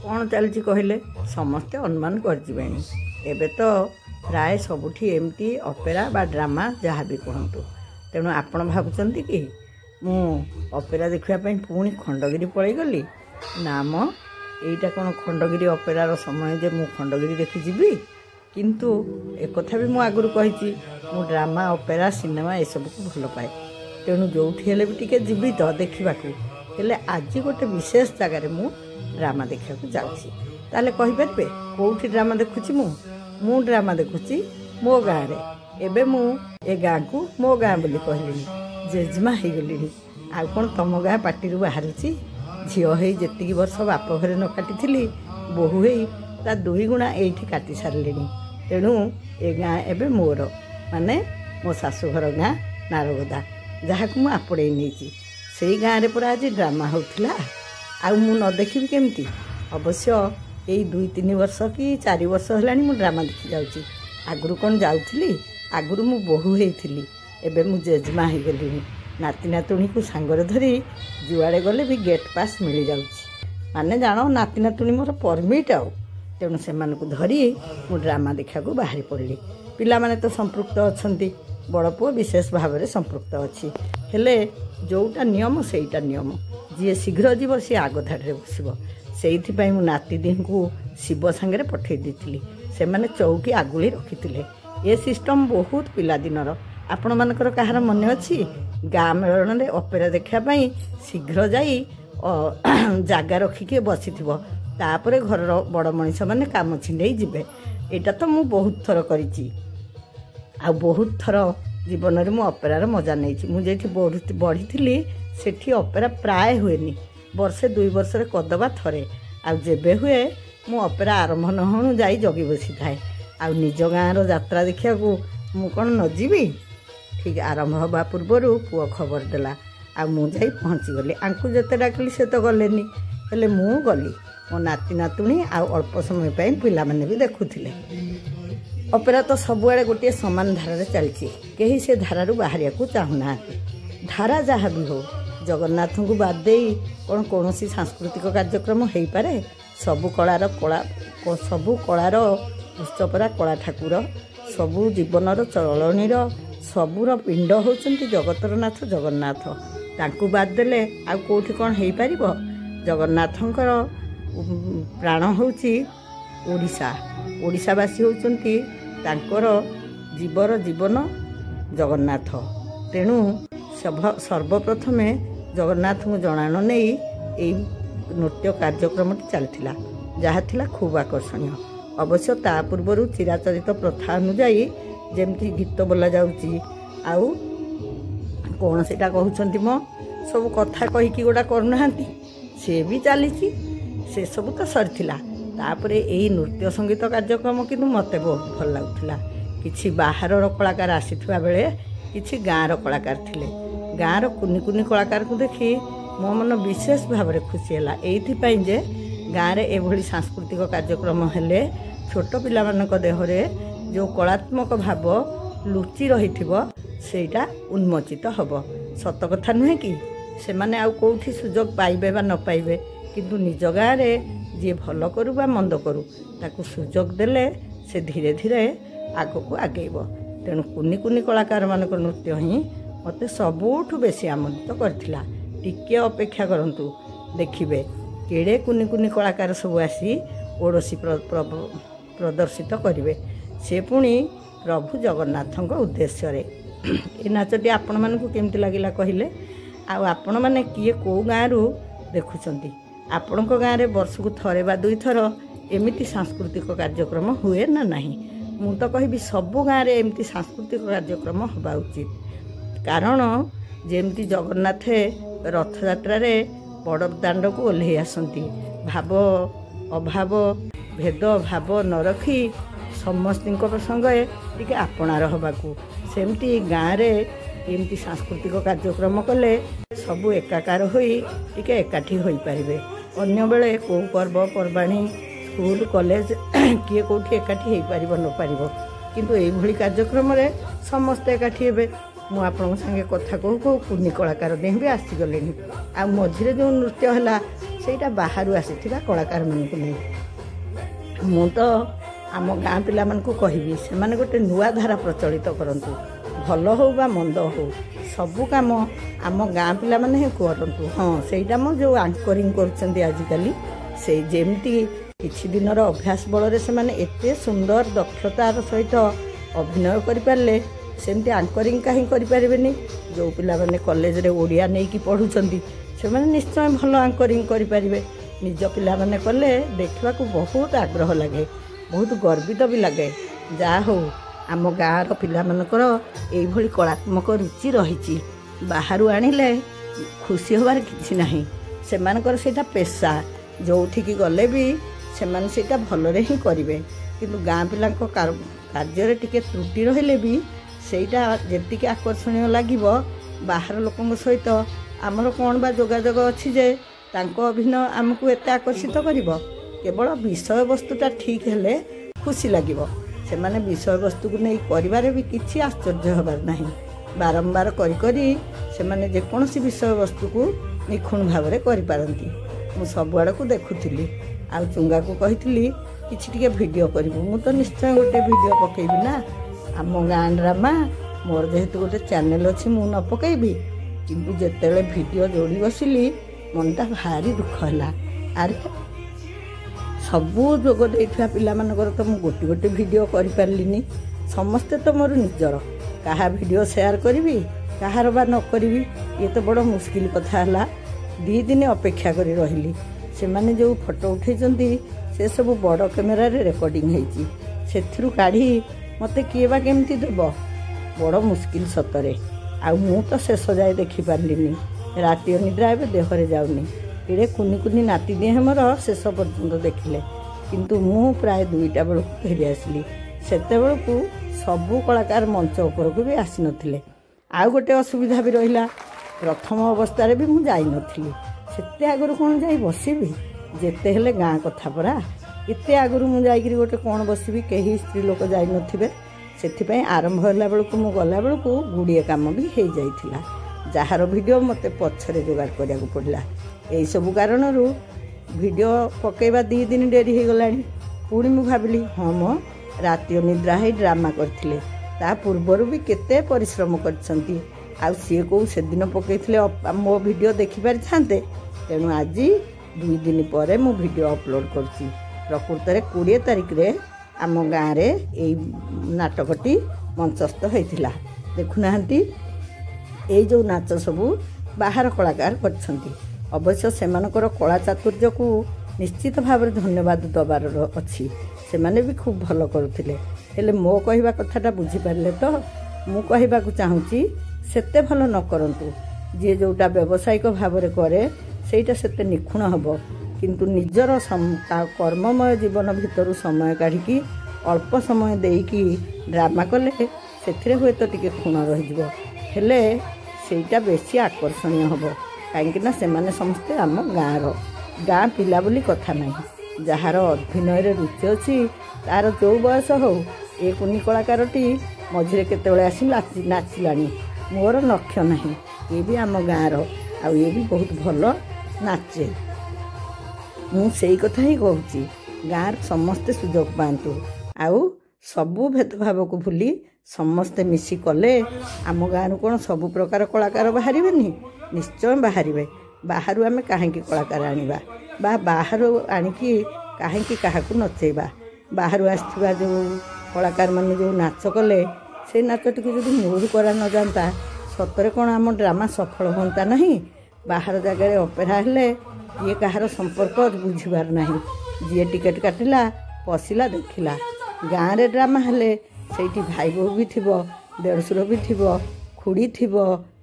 कौन चलती कहले समस्ते अनुमान कर एबे तो प्राय सबुठी एमती अपेरा बा ड्रामा जहाँ भी कहतु तेणु आपण भावुंट कि मु अपेरा देखापी पुणी खंडगिरी पलैगली नाम यहीटा कौन खंडगिरी अपेरार समय जे मु खंडगिरी देखी जीवी किंतु एक कथा भी मु आगुरी कही मु ड्रामा अपेरा सिनेमा ये सब को भल पाए तेणु जो भी टिके जीवी तो देखा हेले आज गोटे विशेष जगार मु ड्रामा देखा जाऊँगी ताले कहींपारे कौटी ड्रामा देखुची मु ड्रामा देखुची मो गाँव में एबे मु ए गाँ को मो गाँ बोली कहली जेजमा हो गली आ कौन तुम गाँ पार्टी बाहर झील हो जी वर्ष बाप घरे न काटी बोहू हो दुई गुणा ये काटी सारे तेणु ए गाँ एबे मोर माने मो शाशुघर गाँ नारगदा जहाँ को आपड़े नहीं से गाँव में पूरा आज ड्रामा होता आउ मु न देखी केमती अवश्य यही 2-3 वर्ष कि 4 वर्ष है मु ड्रामा देखी जाऊँगी आगुरी कौन जाऊँगी आगुरी मु बोहू होती एबे मु जेजमा हो गली नाती नातुणी को सांगरे धरी जुआड़े गले भी गेट पास मिल जाऊँगी माने जान नाती नातुणी मोर परमिट आउ तेणु से धरी मु ड्रामा देखा बाहरी पड़ली पिला माने तो संपृक्त अच्छा बड़ पुओ विशेष भाव में संपृक्त अच्छी हेले जोटा नियम सेटा नियम जी शीघ्र जीव सी आग धाड़े बसब से मु नाती दी को शिव सांगे पठे दी से माने चौकी आगुली रखी ये सिस्टम बहुत पिला दिनर आपण मानकर कहार मन अच्छी गाँ मेलन में अपेरा देखापी शीघ्र जाई जगह रखिकी बसी तापर घर बड़ मनीष मैंने काम छिंडे जीवे यहाँ तो मु बहुत थर करी आ बहुत थर जीवन में मु अपेरार मजा नहीं मुझे बढ़ी थी सेठी अपेरा प्राय हुए वर्षे 2 वर्ष कदबा थरे आबे हुए मु अपेरा आरंभ न होणु जाई जगी बसी थाए आ निज गाँव यात्रा देखा मु कौन न जीवी ठीक आरंभ हवा पूर्वर पुओ खबर देला आ मु जाई पहुँची गली आंकु जेते डाकली से तो गलेनी हेले मु गली मो नाती नातुणी आ अल्प समय पिला माने भी देखुथिले अपेरा तो सबुआड़े गोटे समान धारा चलती कहीं से धारू बाहर को चाहूना धारा जहाँ भी हो जगन्नाथ को बाद दे कौन सी सांस्कृतिक कार्यक्रम हो पारे सबु कलार उत्सवरा कला ठाकुर सबु जीवनर चलणीर सबुर पिंड होचंती जगतर नाथ जगन्नाथ तांकु बाद देले आ कोठी कौन हो पारिबो जगन्नाथंकर प्राण होची ओडिशा ओडिशावासी होचंती तांकर जीवर जीवन जगन्नाथ तेणु सर्वप्रथमे जगन्नाथ को जनाण नहीं यही नृत्य कार्यक्रम चलता जहाँ थिला खूब आकर्षणीय अवश्य ता पूर्वर चिराचरित प्रथा अनुजाई जमती गीत बोला जाउची आउ कौन से कहते मो सब कथा कहीकि गोटा करना सी भी चली से सब तो सरीला तापरे यही नृत्य संगीत कार्यक्रम किंतु मते बहुत भल लगुला किछि बाहर कलाकार आसीथिबा बेले किछि गाँव कलाकार थिले गाँव कुनी कुनी कलाकार को देखी मो मन विशेष भाव में खुशी है ये जे गाँव में एभली सांस्कृतिक कार्यक्रम हेले छोट पिला मानक देहरे जो कलात्मक भाव लुचि रही सेटा उन्मोचित हब सत कथा नुहे कि से माने आउ कोठी सुजोग पाइबे बा न पाइबे किंतु निज गाँव में जी भल करू बा मंद करू ताकू सुजोग देले से धीरे धीरे आग को आगेब तेणु कुनी कुनी कलाकार मानक नृत्य ही मते सबुठु बेसी आमंत्रित करथिला टिके अपेक्षा करंतु देखिबे केड़े कुनी कुनी कलाकार सब आसी ओडसी प्रदर्शित करिवे से पुणी प्रभु जगन्नाथक उद्देश्य रे ए नाचटी आपण मानकु केमति लागिला कहिले आ आपण माने किए को गाँ रु देखुचंती आपणक गाँव में वर्ष को थरे बा 2 थर एमिति सांस्कृतिक कार्यक्रम हुए ना नहीं मु तो कहबी सबु गाँव में एमती सांस्कृतिक कार्यक्रम हवा उचित कारण जेमती जगन्नाथ रथ यात्रा रे बड़ दांड को ओल्हे आसंती भाव अभाव भेद भाव न रखी समस्त संगे टिके आपणार हवाकू सेमती गाँव में एमती सांस्कृतिक कार्यक्रम कले सबू एकाकार होई टिके एकाठी होई पारिबे अन्य बेले को पर्व पर्वाणी स्कूल कॉलेज किए कोठी एकाठी हो पारिबो न पारिबो किंतु एई भली कार्यक्रम रे समस्त एकाठी हेबे मु आपन संगे कथा कहू कहू कुनी कलाकार देह भी आसी गले आ मझिरे जो नृत्य हला ସେଇଟା ବାହାରୁ ଆସିଥିବା କଳାକାରମାନଙ୍କୁ ନେଇ। ମୁଁ ତ ଆମ ଗାଁ ପିଲାମାନଙ୍କୁ କହିବି ସେମାନେ ଗୋଟେ ନୂଆ ଧାରା ପ୍ରଚଳିତ କରନ୍ତୁ। ଭଲ ହେଉ ବା ମନ୍ଦ ହେଉ ସବୁ କାମ ଆମ ଗାଁ ପିଲାମାନେ ହିଁ କରନ୍ତୁ। ହଁ ସେଇଟା ମୁଁ ଯେଉଁ ଆଙ୍କରିଂ କରୁଛନ୍ତି ଆଜିକାଲି ସେଇ ଯେମିତି କିଛି ଦିନର ଅଭ୍ୟାସ ବଳରେ ସେମାନେ ଏତେ ସୁନ୍ଦର ଦକ୍ଷତାର ସହିତ ଅଭିନୟ କରିପାରିଲେ ସେମିତି ଆଙ୍କରିଂ କାହିଁ କରିପାରିବେନି। ଯେଉଁ ପିଲାମାନେ କଲେଜରେ ଓଡ଼ିଆ ନେଇକି ପଢ଼ୁଛନ୍ତି ସେମାନେ ନିଶ୍ଚୟ ଭଲ ଆଙ୍କରିଂ କରିପାରିବେ। ନିଜ ପିଲାମାନେ କଲେ ଦେଖିବାକୁ ବହୁତ ଆଗ୍ରହ ଲାଗେ, ବହୁତ ଗର୍ବିତ ବି ଲାଗେ। ଯାହା ହେଉ ଆମ ଗାଁର ପିଲାମାନଙ୍କର ଏଇଭଳି କଳାତ୍ମକ ରୁଚି ରହିଛି। ବାହାରୁ ଆଣିଲେ ଖୁସି ହେବାର କିଛି ନାହିଁ। ସେମାନଙ୍କର ସେଇଟା ପେଶା, ଯେଉଁଠିକି ଗଲେ ବି ସେମାନେ ସେଇଟା ଭଲରେ ହିଁ କରିବେ। କିନ୍ତୁ ଗାଁ ପିଲାଙ୍କ କାର୍ଯ୍ୟରେ ଟିକେ ତ୍ରୁଟି ରହିଲେ ବି ସେଇଟା ଯେତିକି ଆକର୍ଷଣୀୟ ଲାଗିବ ବାହାର ଲୋକଙ୍କ ସହିତ ଆମର କ'ଣ ବା ଯୋଗାଯୋଗ ଅଛି ଯେ ତାଙ୍କ ଅଭିନୟ ଆମକୁ ଏତେ ଆକର୍ଷିତ କରିବ। କେବଳ ବିଷୟବସ୍ତୁଟା ଠିକ୍ ହେଲେ ଖୁସି ଲାଗିବ। ସେମାନେ ବିଷୟବସ୍ତୁକୁ ନେଇ କରିବାରେ ବି କିଛି ଆଶ୍ଚର୍ଯ୍ୟ ହେବାର ନାହିଁ। ବାରମ୍ବାର କରି କରି ସେମାନେ ଯେକୌଣସି ବିଷୟବସ୍ତୁକୁ ନିଖୁଣ ଭାବରେ କରିପାରନ୍ତି। ମୁଁ ସବୁଆଡ଼କୁ ଦେଖୁଥିଲି ଆଉ ଚୁଙ୍ଗାକୁ କହିଥିଲି କିଛି ଟିକେ ଭିଡ଼ିଓ କରିବୁ। ମୁଁ ତ ନିଶ୍ଚୟ ଗୋଟେ ଭିଡ଼ିଓ ପକାଇବି ନା ଆମ ଗାଁ ଡ୍ରାମା। ମୋର ଯେହେତୁ ଗୋଟେ ଚ୍ୟାନେଲ୍ ଅଛି ମୁଁ ନ ପକାଇବି। କିନ୍ତୁ ଯେତେବେଳେ ଭିଡ଼ିଓ ଯୋଡ଼ି ବସିଲି ମନଟା ଭାରି ଦୁଃଖ ହେଲା। ଆରେ ସବୁ ଯୋଗ ଦେଇଥିବା ପିଲାମାନଙ୍କର ତ ମୁଁ ଗୋଟେ ଗୋଟେ ଭିଡ଼ିଓ କରିପାରିଲିନି। ସମସ୍ତେ ତ ମୋର ନିଜର, କାହା ଭିଡ଼ିଓ ସେୟାର କରିବି କାହାର ବା ନ କରିବି ଇଏ ତ ବଡ଼ ମୁସ୍କିଲ କଥା ହେଲା। 2 ଦିନ ଅପେକ୍ଷା କରି ରହିଲି। ସେମାନେ ଯେଉଁ ଫଟୋ ଉଠାଇଛନ୍ତି ସେସବୁ ବଡ଼ କ୍ୟାମେରାରେ ରେକର୍ଡ଼ିଂ ହେଇଛି। ସେଥିରୁ କାଢ଼ି ମୋତେ କିଏ ବା କେମିତି ଦେବ, ବଡ଼ ମୁସ୍କିଲ ସତରେ। ଆଉ ମୁଁ ତ ଶେଷ ଯାଏ ଦେଖିପାରିଲିନି। ରାତି ଅନିଦ୍ରା ଏବେ ଦେହରେ ଯାଉନି। ଏଡ଼େ କୁନି କୁନି ନାତିଦିଏ ମୋର ଶେଷ ପର୍ଯ୍ୟନ୍ତ ଦେଖିଲେ। କିନ୍ତୁ ମୁଁ ପ୍ରାୟ 2ଟା ବେଳକୁ ଫେରି ଆସିଲି। ସେତେବେଳକୁ ସବୁ କଳାକାର ମଞ୍ଚ ଉପରକୁ ବି ଆସିନଥିଲେ। ଆଉ ଗୋଟେ ଅସୁବିଧା ବି ରହିଲା, ପ୍ରଥମ ଅବସ୍ଥାରେ ବି ମୁଁ ଯାଇନଥିଲି। ସେତେ ଆଗରୁ କ'ଣ ଯାଇ ବସିବି? ଯେତେ ହେଲେ ଗାଁ କଥା ପରା। ଏତେ ଆଗରୁ ମୁଁ ଯାଇକରି ଗୋଟେ କ'ଣ ବସିବି? କେହି ସ୍ତ୍ରୀ ଲୋକ ଯାଇନଥିବେ। ସେଥିପାଇଁ ଆରମ୍ଭ ହେଲା ବେଳକୁ ମୁଁ ଗଲାବେଳକୁ ଗୁଡ଼ିଏ କାମ ବି ହେଇଯାଇଥିଲା, ଯାହାର ଭିଡ଼ିଓ ମୋତେ ପଛରେ ଯୋଗାଡ଼ କରିବାକୁ ପଡ଼ିଲା। ଏଇସବୁ କାରଣରୁ ଭିଡ଼ିଓ ପକାଇବା 2 ଦିନ ଡେରି ହେଇଗଲାଣି। ପୁଣି ମୁଁ ଭାବିଲି ହଁ ମ ରାତି ଅନିଦ୍ରା ହେଇ ଡ୍ରାମା କରିଥିଲେ, ତା ପୂର୍ବରୁ ବି କେତେ ପରିଶ୍ରମ କରିଛନ୍ତି। ଆଉ ସିଏ କେଉଁ ସେଦିନ ପକାଇଥିଲେ ମୋ ଭିଡ଼ିଓ ଦେଖିପାରିଥାନ୍ତେ। ତେଣୁ ଆଜି 2 ଦିନ ପରେ ମୁଁ ଭିଡ଼ିଓ ଅପଲୋଡ଼ କରୁଛି। ପ୍ରକୃତରେ 20 ତାରିଖରେ ଆମ ଗାଁରେ ଏଇ ନାଟକଟି ମଞ୍ଚସ୍ଥ ହୋଇଥିଲା। ଦେଖୁନାହାନ୍ତି ଏଇ ଯେଉଁ ନାଚ ସବୁ ବାହାର କଳାକାର କରିଛନ୍ତି। ଅବଶ୍ୟ ସେମାନଙ୍କର କଳା ଚାତୁର୍ଯ୍ୟକୁ ନିଶ୍ଚିତ ଭାବରେ ଧନ୍ୟବାଦ ଦେବାର ଅଛି। ସେମାନେ ବି ଖୁବ୍ ଭଲ କରୁଥିଲେ। ହେଲେ ମୋ କହିବା କଥାଟା ବୁଝିପାରିଲେ ତ? ମୁଁ କହିବାକୁ ଚାହୁଁଛି ସେତେ ଭଲ ନ କରନ୍ତୁ। ଯିଏ ଯେଉଁଟା ବ୍ୟବସାୟିକ ଭାବରେ କରେ ସେଇଟା ସେତେ ନିଖୁଣ ହେବ। କିନ୍ତୁ ନିଜର କର୍ମମୟ ଜୀବନ ଭିତରୁ ସମୟ କାଢ଼ିକି ଅଳ୍ପ ସମୟ ଦେଇକି ଡ୍ରାମା କଲେ ସେଥିରେ ହୁଏତ ଟିକେ ଖୁଣ ରହିଯିବ। ହେଲେ ସେଇଟା ବେଶୀ ଆକର୍ଷଣୀୟ ହେବ। କାହିଁକିନା ସେମାନେ ସମସ୍ତେ ଆମ ଗାଁ ପିଲା ବୋଲି କଥା ନାହିଁ। ଯାହାର ଅଭିନୟରେ ରୁଚି ଅଛି ତାର ଯେଉଁ ବୟସ ହେଉ, ଏ କୁନି କଳାକାରଟି ମଝିରେ କେତେବେଳେ ଆସି ନାଚିଲାଣି। ମୋର ଲକ୍ଷ୍ୟ ନାହିଁ। ଇଏ ବି ଆମ ଗାଁର, ଆଉ ଇଏ ବି ବହୁତ ଭଲ ନାଚେ। ମୁଁ ସେଇ କଥା ହିଁ କହୁଛି, ଗାଁର ସମସ୍ତେ ସୁଯୋଗ ପାଆନ୍ତୁ। ଆଉ ସବୁ ଭେଦଭାବକୁ ଭୁଲି ସମସ୍ତେ ମିଶି କଲେ ଆମ ଗାଁରୁ କ'ଣ ସବୁ ପ୍ରକାର କଳାକାର ବାହାରିବେନି? ନିଶ୍ଚୟ ବାହାରିବେ। ବାହାରୁ ଆମେ କାହିଁକି କଳାକାର ଆଣିବା, ବା ବାହାରୁ ଆଣିକି କାହିଁକି କାହାକୁ ନଚେଇବା? ବାହାରୁ ଆସିଥିବା ଯେଉଁ କଳାକାରମାନେ ଯେଉଁ ନାଚ କଲେ ସେଇ ନାଚଟିକୁ ଯଦି ମୂଳରୁ କରା ନ ଯାଆନ୍ତା ସତରେ କ'ଣ ଆମ ଡ୍ରାମା ସଫଳ ହୁଅନ୍ତା ନାହିଁ? ବାହାର ଜାଗାରେ ଅପେରା ହେଲେ କିଏ କାହାର ସମ୍ପର୍କ ବୁଝିବାର ନାହିଁ। ଯିଏ ଟିକେଟ୍ କାଟିଲା ପଶିଲା ଦେଖିଲା। ଗାଁରେ ଡ୍ରାମା ହେଲେ ସେଇଠି ଭାଇ ବୋହୂ ବି ଥିବ, ଦେଢ଼ଶୁର ବି ଥିବ, ଖୁଡ଼ି ଥିବ,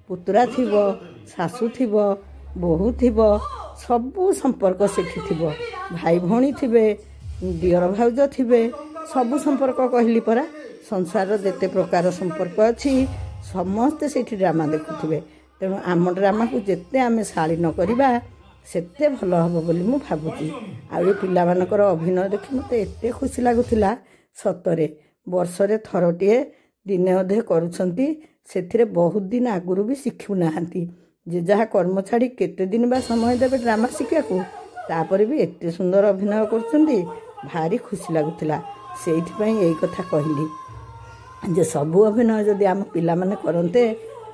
ପୁତୁରା ଥିବ, ଶାଶୁ ଥିବ, ବୋହୂ ଥିବ, ସବୁ ସମ୍ପର୍କ ସେଠି ଥିବ। ଭାଇ ଭଉଣୀ ଥିବେ, ଦିଅର ଭାଉଜ ଥିବେ, ସବୁ ସମ୍ପର୍କ କହିଲି ପରା। ସଂସାରର ଯେତେ ପ୍ରକାର ସମ୍ପର୍କ ଅଛି ସମସ୍ତେ ସେଇଠି ଡ୍ରାମା ଦେଖୁଥିବେ। ତେଣୁ ଆମ ଡ୍ରାମାକୁ ଯେତେ ଆମେ ଶାଳୀନ କରିବା ସେତେ ଭଲ ହେବ ବୋଲି ମୁଁ ଭାବୁଛି। ଆଉ ଏ ପିଲାମାନଙ୍କର ଅଭିନୟ ଦେଖି ମୋତେ ଏତେ ଖୁସି ଲାଗୁଥିଲା। ସତରେ ବର୍ଷରେ ଥରଟିଏ ଦିନେ ଅଧେ କରୁଛନ୍ତି, ସେଥିରେ ବହୁତ ଦିନ ଆଗରୁ ବି ଶିଖୁନାହାନ୍ତି। ଯେ ଯାହା କର୍ମ ଛାଡ଼ି କେତେ ଦିନ ବା ସମୟ ଦେବେ ଡ୍ରାମା ଶିଖିବାକୁ? तापर भी एते सुंदर अभिनय करछन्ती भारी खुशी लागुथिला। सेइथिपई एई कथा कहली जे सबु अभिनय जदि आम पिला माने करन्ते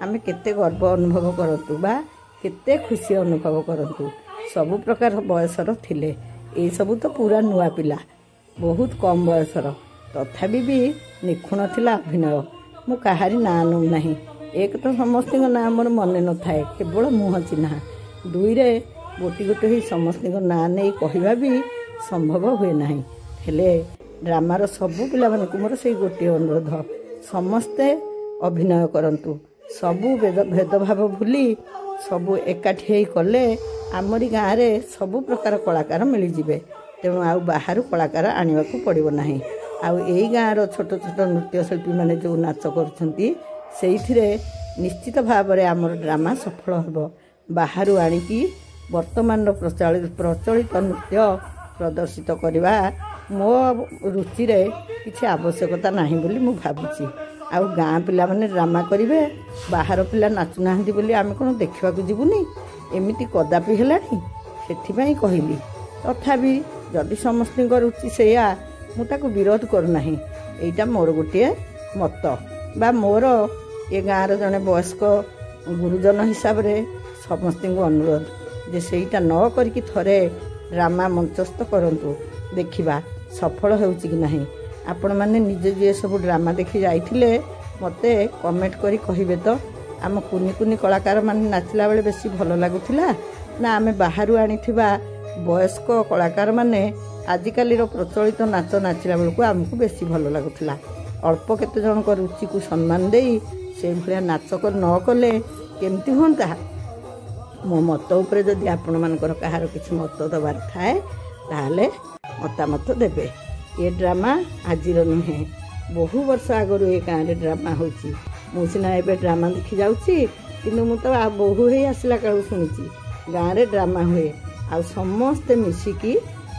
आमे केते गर्व अनुभव करतु बा केते खुशी अनुभव करतु। सबु प्रकार बयसर थिले, ए सबु तो पूरा नुआ पिला बहुत कम बयसर, तथापि भी निखुण थिला अभिनय। मु काहारी ना नौ नाही, एक तो समस्त ना मोर मने न थाए केवल मुह चिन्हा, दुई रे गोटी गोटे ही समस्त ना नहीं कहवा भी संभव हुए नाही। हेले ड्रामार सबु पिला मानकु मोर सेई गोटे अनुरोध, समस्ते अभिनय करंतु, सबु भेदभाव भूली सबु एकाठी कले आमरी गाँव में सबु प्रकार कलाकार मिल जिवे। तेणु आउ बाहर कलाकार आने को पड़ो ना। आउ एई गाँवर छोट छोट नृत्यशिल्पी मैंने जो नाच करुँच निश्चित भाव में आमर ड्रामा सफल हो। बाहर आणिकी वर्तमान प्रचलित नृत्य प्रदर्शित करवा मो रुचि रे किसी आवश्यकता नहीं बोली मु भाबुची। आउ गाँ पिला माने ड्रामा करिवे, बाहर पिला नाचु नाहंती बोली आमे कोन देखिबा को जिबुनी, एमिति कदापि हेलानी। सेथिपई कहली तथापि जदि समस्तिक रुचि सेया मु ताको विरोध करू नाही। एइटा मोर गोटे मत बा मोर ए गाँर जने वयस्क गुरुजन हिसाब रे समस्तिक अनुरोध जे सेइटा न करके थरे ड्रामा मंचस्थ करंतु, देखिबा सफल होउची कि नाही। आपण माने निजे जे सब ड्रामा देखि जाइथिले मते कमेंट करी कहिबे तो आम कुनी कुनी कलाकार माने नाचिला बेले बेसी भल लागुथिला ना आमे बाहरु आनिथिबा वयस्क कलाकार माने आजिकालीर प्रचलित नाच नाचिला बेलକୁ आमको बेसी भल लागुथिला। अल्प केते जनक रुचि को सम्मान देई से भलिया नाच कर न कले केमती होंता। मो मत उपरे जदि आपण मानकर कहार किछि मत दबार थाए ताले मतामत देबे। ये ड्रामा आजिर नुहे, बहु वर्ष आगर ये गाँव में ड्रामा होची। मु सिना एबे ड्रामा देखि जाउची किन्तु मु तो बहु हे आसला कालू शुणुची गाँव में ड्रामा हुए आ समस्ते मिसिकी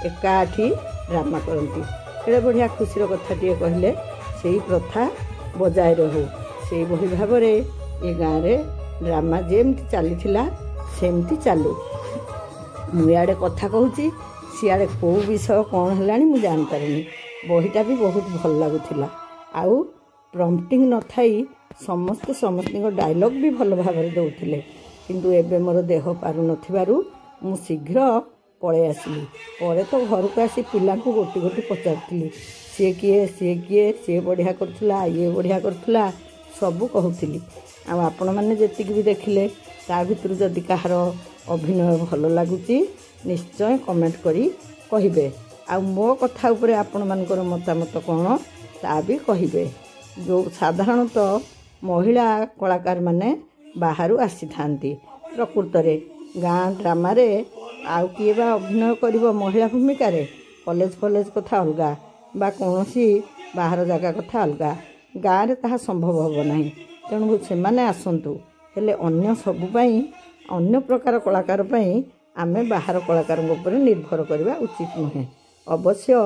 एकाठी ड्रामा करती। एड़े बढ़िया खुशीर कथाटे कहले से प्रथा बजाय रहू। से भली भाव में ये गाँव में ड्रामा जेमती चली सेमती चालू। मुआड़े कथा कहूँ सियाड़े कौ विषय कौन है मुझे जानपारे। बहीटा भी बहुत भल लगुला। आउ प्रम्पटिंग न थी समस्ते समस्त डायलॉग भी भल भाव में दौले, किंतु एबे मोर देह पारु नथिबारु मु शीघ्र पळे आसिली। परे तो घर को आसी पिला को गोटी गोटी पचारती सी किए सी बढ़िया करथुला ये बढ़िया करथुला सबू कहूली। आपण मैंने जी भी देखिले ता भितर जदि कहार अभिनय भल लगुच निश्चय कमेंट करी कहिबे। आ मो कथा उपरे आपण मानकर मतामत कौन ता भी कहिबे। जो साधारणतः महिला कलाकार माने बाहरु आसी थांती प्रकृत रे गाँ ड्रामा रे आउ किए बा अभिनय करिवो महिला भूमिका रे। कॉलेज कथा अलगा बा कोनोसी बाहर जगह कथा अलगा, गाँ रे ताहा संभव होबो नाही। तेणु से माने आसंतु, हेले अन्य सबु पई अन्य प्रकार कलाकार पई आमे बाहर कलाकार ऊपर निर्भर करवा उचित नुहे। अवश्य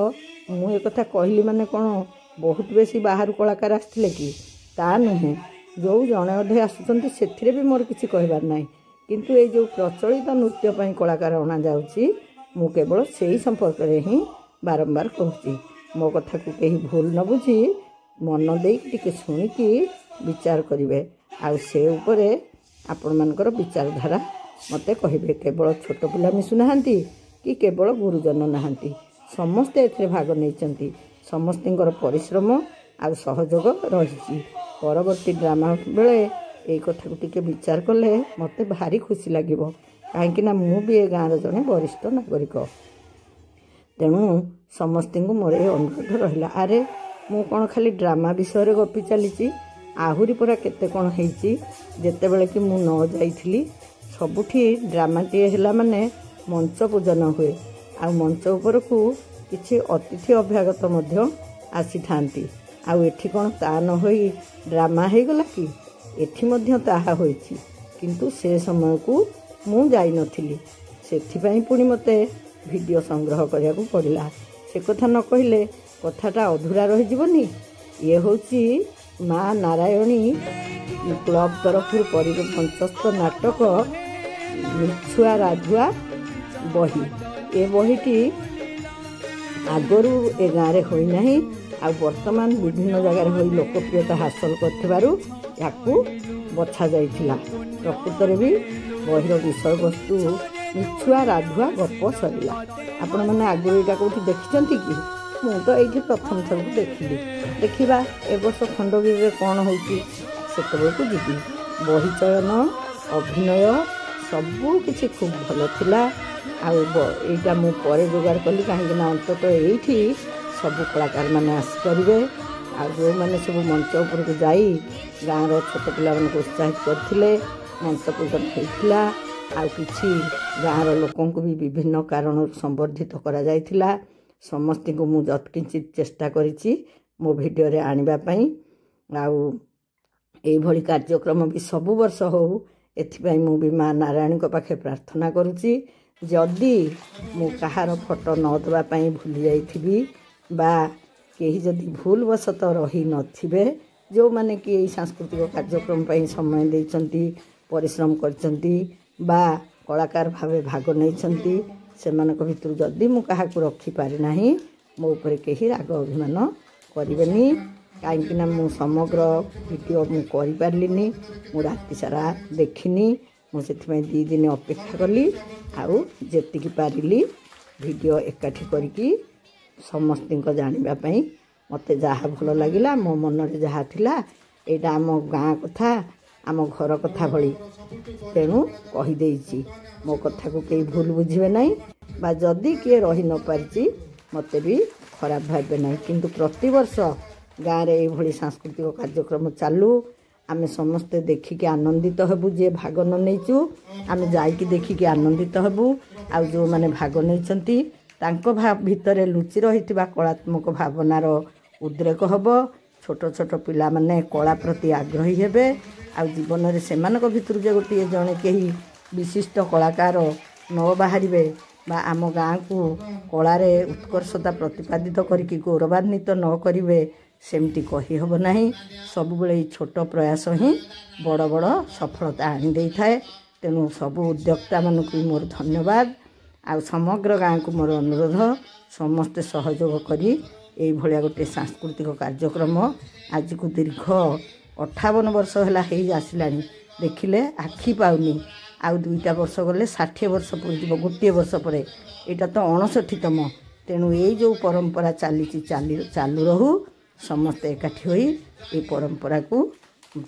मु एक कथा कहली माने कोन बहुत बेसी बाहर कलाकार आसथिले कि ता नुहे। जो जणे अधे आसुचंती सेथिरे भी मोर किछि कहबार नाही, किंतु ए जो प्रचलित नृत्य पई कलाकार अणा जाउची मु केवल सेही संपर्क रे ही बारंबार कहूची। मो कथा को केही भूल न बुझी मन देई टिके सुनिकी विचार करिवे। आ से उपरे आपण मानकर विचारधारा मते कहिबे। केवल छोट पिला मिसु नाहंती कि केवल गुरुजन नाहंती, समस्ते एथिरे भाग नैचंती। समस्तिंकर परिश्रम आ सहयोग रहिछि। परवर्ती ड्रामा बेले ए कथा को टिके विचार कले मते भारी खुशी लागिबो, काहेकि ना मु भी ए गाँर जने वरिष्ठ नागरिक। तेणु समस्तिंकु मोर ए अनुरोध रहिला। अरे मु कोन खाली ड्रामा विषय रे गपी चलीची, आहुरी पूरा केते कोन हेची। जेते बेले कि मु न जाइथिली सबुठी ड्रामाटी हैला माने मंच पूजन हुए। आ मंच ऊपर को किछि अतिथि अभ्यागत मध्य आसी थांती। आ एठी कोन ता न होई ड्रामा हे गला कि एठी मध्य ताहा होईची, किंतु से समय को मु जाई नथिली। सेथिपई पुणी मते वीडियो संग्रह करिया को पड़िला। से कथा न कहिले कथाटा अधूरा रहि जीवनी। ये होची माँ नारायणी क्लब तरफ मंचस्थ नाटक मिछुआ राधुआ बही। ए बहीटी आगरू ए गाँव में होई नहीं आ वर्तमान विभिन्न जगार हो लोकप्रियता हासिल कर बछा जाइथिला। प्रकृत में भी बहीर विषय वस्तु मिछुआ राधुआ गप सरिला। आपण मैंने आगरू यहाँ कौटी देखी कि मुझे तो ये प्रथम थर देखिली। देखा ए वर्ष खंडगिरी कौन होती को जीवी। बही चयन अभिनय सबू किसी खूब भल थिला। आईटा मुझे जोगाड़ कली कहीं अंततः ये सब कलाकार मैंने आसपारे आ जो मैंने सब मंच उपरक जाई गाँव छोट पिला उत्साहित करते मंच पूजन होता। आ कि गाँव लोकों भी विभिन्न कारण संवर्धित करा जायथिला। समस्त को मुझे यत्किंचित चेष्टा करिछि मो भिडियो रे आनिबा पई। भली कार्यक्रम भी सब वर्ष हो एथिपाई मु भी माँ नारायण को पाखे प्रार्थना करुछि। जदि मु कहार फोटो न देवा पई भूली जाइथिबी बा केही जदि भूलवशत रही नथिबे जो माने कि सांस्कृतिक कार्यक्रम पई समय देइचंती परिश्रम करचंती बा कलाकार भावे भाग नैचंती सेमानक भितर जदि मु कहा को रखी पारि नाही मो ऊपर केही राग अभिमान करिवेनी। कहीं मु समग्र वीडियो मु करि पारलिनी। मु राति सारा देखिनी। मुझे 2 दिन अपेक्षा कली आउ जेतिकी पारिली वीडियो एकाठी करके समस्त जानापी मत जहाँ भल लगिला मो मन में जहाँ थिला एटा आम गाँ कथा आम घर कथा भली तेणु कहीदेची मो कथा को कई भूल बुझे ना बा जदि किए रही न पारिची मत भी खराब भावे ना। किंतु प्रति वर्ष गाँव में ये सांस्कृतिक कार्यक्रम चालू आमे समस्ते देखिकी आनंदित हेबू। जे भाग न नहींचु आमे जाइकी देखिकी आनंदित हेबू। आ जो माने भाग नहींचंती तांको भितरे लुचि रहिथिबा कलात्मक भावनार उद्रेक हब। छोट छोट पिला माने कला प्रति आग्रही हेबे। आ जीवन रे सेमानक भितर जे गोटे जणे केही विशिष्ट कलाकार न बाहरिबे बा आम गाँ को कला रे उत्कर्षता प्रतिपादित करिकी गौरवान्वित न करिवे सेमती कही हब नहीं। सब बेले छोट प्रयास ही बड़ बड़ सफलता आनी दे थाए। तेणु सब उद्योक्ता मानक मोर धन्यवाद। आ समग्र गाँ को मोर अनुरोध समस्ते सहयोग करी एई भलिया गोटे सांस्कृतिक कार्यक्रम आज को दीर्घ 58 वर्ष है आसलानी देखिले आखि पाउनी। आउ 2टा वर्ष गले 60 वर्ष पूरी गोटे वर्ष पर यहाँ तो 59तम। तेणु ये जो परंपरा चली चालू रहू समस्ते एकाठी होई ये परंपरा को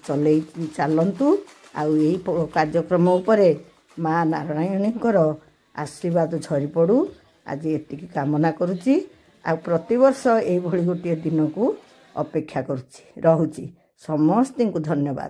चलई चलतु। आई कार्यक्रम उपरे माँ नारायणीकर आशीर्वाद झरी पड़ू आज एति कामना करुच्ची। आ प्रतिवर्ष ये गोटे दिन को अपेक्षा करुच्ची रहुची। समस्त को धन्यवाद।